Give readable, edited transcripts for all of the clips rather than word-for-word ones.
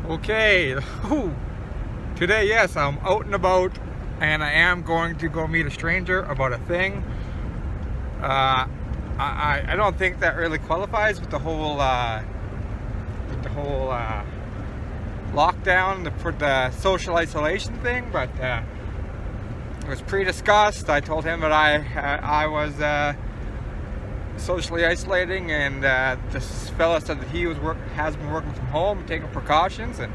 Okay, today, yes, I'm out and about, and I am going to go meet a stranger about a thing. I don't think that really qualifies with the whole lockdown, for the social isolation thing, but it was pre-discussed. I told him that I was socially isolating, and this fella said that he has been working from home, taking precautions, and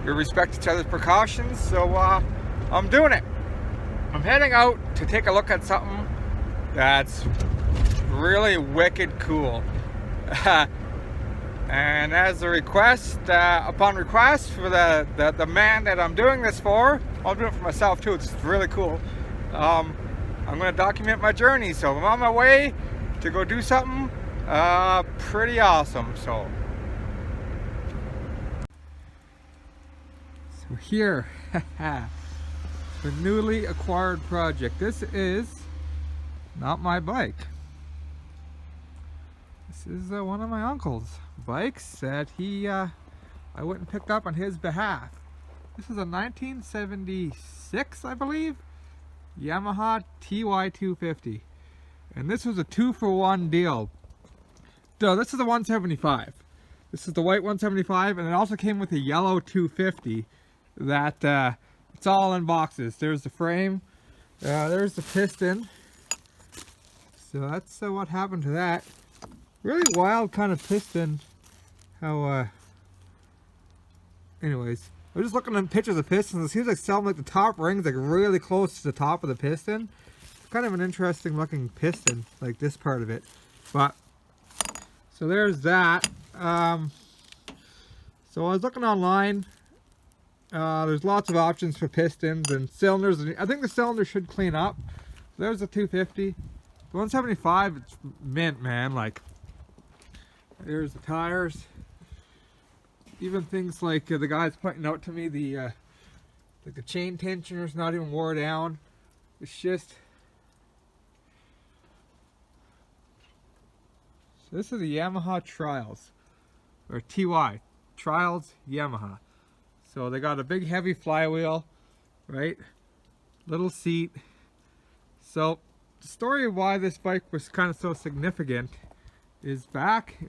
we respect each other's precautions. So I'm doing it. I'm heading out to take a look at something that's really wicked cool. And as a request, upon request for the man that I'm doing this for, I'm doing it for myself too. It's really cool. I'm going to document my journey, so I'm on my way to go do something pretty awesome. So here, the newly acquired project. This is not my bike. This is one of my uncle's bikes that I went and picked up on his behalf. This is a 1976, I believe, Yamaha TY250, and this was a 2-for-1 deal. So this is the 175. This is the white 175, and it also came with a yellow 250 that it's all in boxes. There's the frame, there's the piston. So that's what happened to that. Really wild kind of piston. How anyways, I was just looking at pictures of pistons. It seems like some, like the top ring's like really close to the top of the piston. It's kind of an interesting looking piston, like this part of it. But so there's that. So I was looking online. There's lots of options for pistons and cylinders. I think the cylinder should clean up. There's a 250. The 175, it's mint, man. Like, there's the tires. Even things like the guy's pointing out to me, the chain tensioner's not even wore down. It's just, so this is the Yamaha Trials, or TY Trials Yamaha. So they got a big heavy flywheel, right? Little seat. So the story of why this bike was kind of so significant is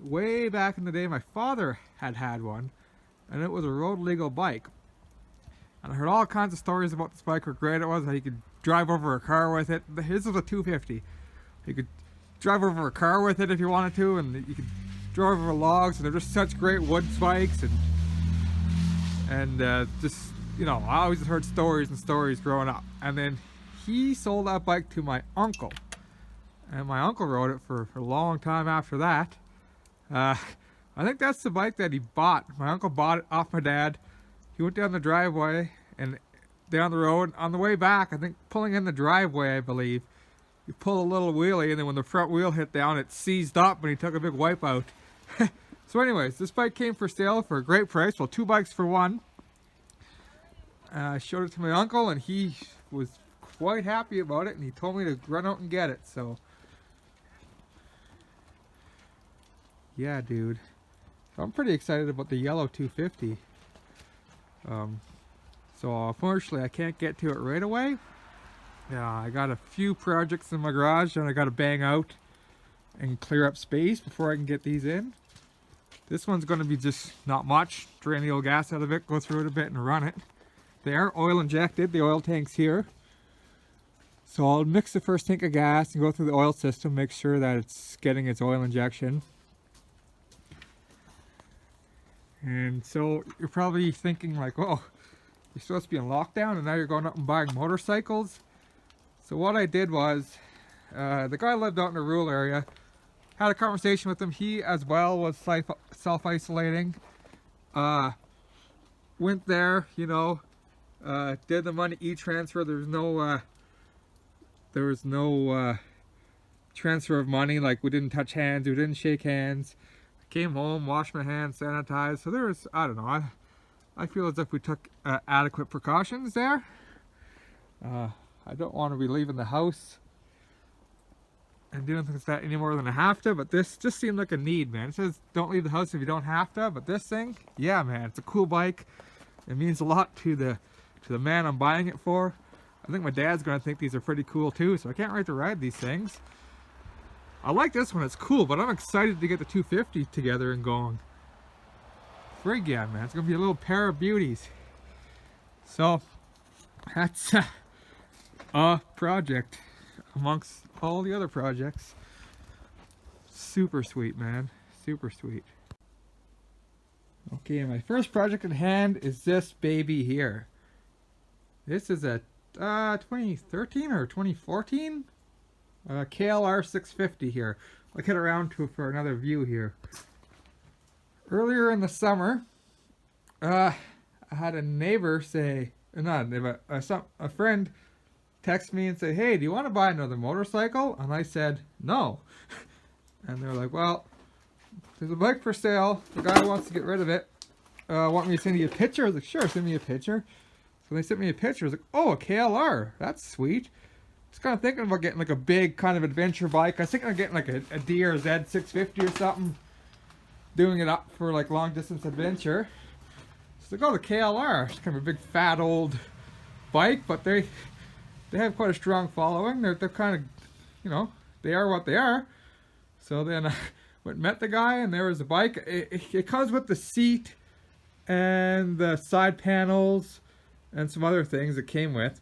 way back in the day, my father had one, and it was a road legal bike. And I heard all kinds of stories about this bike, how great it was, how you could drive over a car with it. His was a 250. You could drive over a car with it if you wanted to, and you could drive over logs, and they're just such great wood bikes. And just, you know, I always heard stories and stories growing up. And then he sold that bike to my uncle, and my uncle rode it for a long time after that. I think that's the bike that he bought. My uncle bought it off my dad. He went down the driveway and down the road. On the way back, I think pulling in the driveway, I believe, you pull a little wheelie, and then when the front wheel hit down, it seized up and he took a big wipe out. So anyways, this bike came for sale for a great price. Well, 2 bikes for 1. I showed it to my uncle, and he was quite happy about it, and he told me to run out and get it. So yeah, dude, I'm pretty excited about the yellow 250. So unfortunately I can't get to it right away. I got a few projects in my garage and I got to bang out and clear up space before I can get these in. This one's going to be just not much. Drain the old gas out of it, go through it a bit and run it. They are oil injected, the oil tank's here. So I'll mix the first tank of gas and go through the oil system, make sure that it's getting its oil injection. And so you're probably thinking like, oh, you're supposed to be in lockdown and now you're going out and buying motorcycles. So what I did was, the guy lived out in a rural area. Had a conversation with him. He as well was self-isolating. Went there, you know, did the money e-transfer. There was no transfer of money. Like, we didn't touch hands, we didn't shake hands. Came home, washed my hands, sanitized. So there was, I don't know, I feel as if we took adequate precautions there. I don't want to be leaving the house and doing things like that any more than I have to, but this just seemed like a need, man. It says don't leave the house if you don't have to, but this thing, yeah, man, it's a cool bike. It means a lot to the man I'm buying it for. I think my dad's gonna think these are pretty cool too, so I can't wait to ride these things. I like this one, it's cool, but I'm excited to get the 250 together and going. Frig yeah, man, it's gonna be a little pair of beauties. So, that's a project amongst all the other projects. Super sweet, man, super sweet. Okay, my first project at hand is this baby here. This is a 2013 or 2014 KLR 650 here. I'll get around to it for another view here. Earlier in the summer, I had a neighbor say, not a neighbor, a friend text me and say, hey, do you want to buy another motorcycle? And I said, no. And they're like, well, there's a bike for sale. The guy wants to get rid of it. Want me to send you a picture? I was like, sure, send me a picture. So they sent me a picture. I was like, oh, a KLR. That's sweet. I was kind of thinking about getting like a big kind of adventure bike. I was thinking of getting like a DRZ 650 or something. Doing it up for like long distance adventure. So like, oh, the KLR. It's kind of a big fat old bike, but they have quite a strong following. They're kind of, you know, they are what they are. So then I went and met the guy, and there was a bike. It comes with the seat and the side panels and some other things it came with.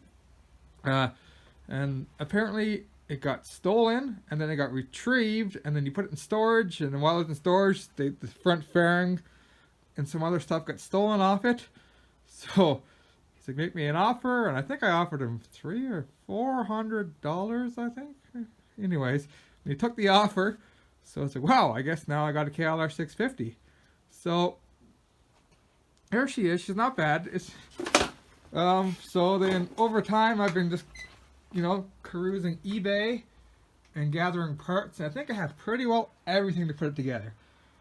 And apparently it got stolen, and then it got retrieved, and then you put it in storage, and while it was in storage, the front fairing and some other stuff got stolen off it. So he's like, make me an offer, and I think I offered him $300 or $400, I think. Anyways, he took the offer, so it's like, wow, I guess now I got a KLR 650. So here she is. She's not bad. It's so then over time I've been just, you know, perusing eBay and gathering parts. I think I have pretty well everything to put it together.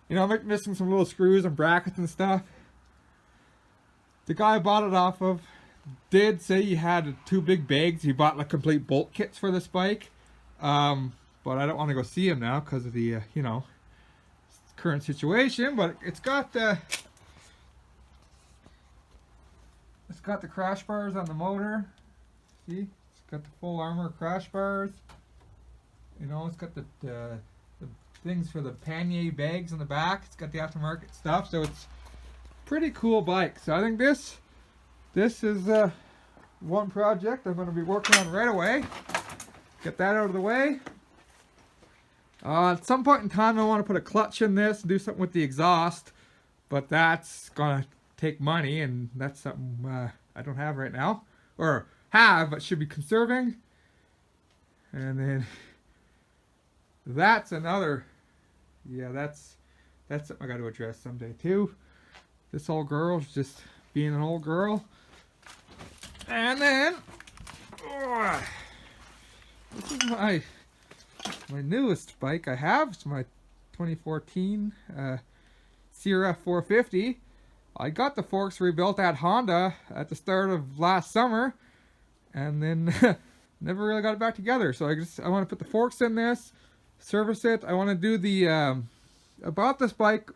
You know, I'm missing some little screws and brackets and stuff. The guy I bought it off of did say he had 2 big bags. He bought like complete bolt kits for this bike. But I don't want to go see him now because of the, you know, current situation. But it's got the crash bars on the motor. See? It's got the full armor crash bars. You know, it's got the things for the pannier bags in the back. It's got the aftermarket stuff. So it's pretty cool bike. So I think this is one project I'm going to be working on right away. Get that out of the way. At some point in time I want to put a clutch in this and do something with the exhaust, but that's going to take money, and that's something I don't have right now, or have but should be conserving. And then that's another, yeah, that's something I got to address someday too. This old girl's just being an old girl. And then this is my newest bike I have. It's my 2014 CRF 450. I got the forks rebuilt at Honda at the start of last summer, and then never really got it back together. So I want to put the forks in this, service it. I want to do the I bought this bike.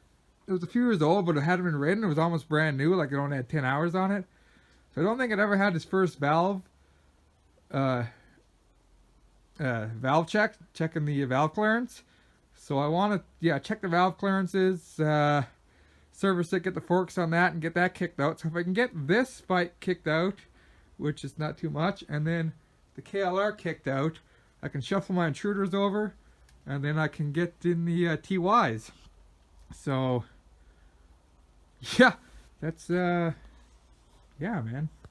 It was a few years old, but it hadn't been ridden. It was almost brand new, like it only had 10 hours on it. So I don't think it ever had its first valve checking the valve clearance. So I want to, check the valve clearances, service it, get the forks on that, and get that kicked out. So if I can get this bike kicked out, which is not too much, and then the KLR kicked out, I can shuffle my intruders over, and then I can get in the TYs. So yeah, that's yeah, man.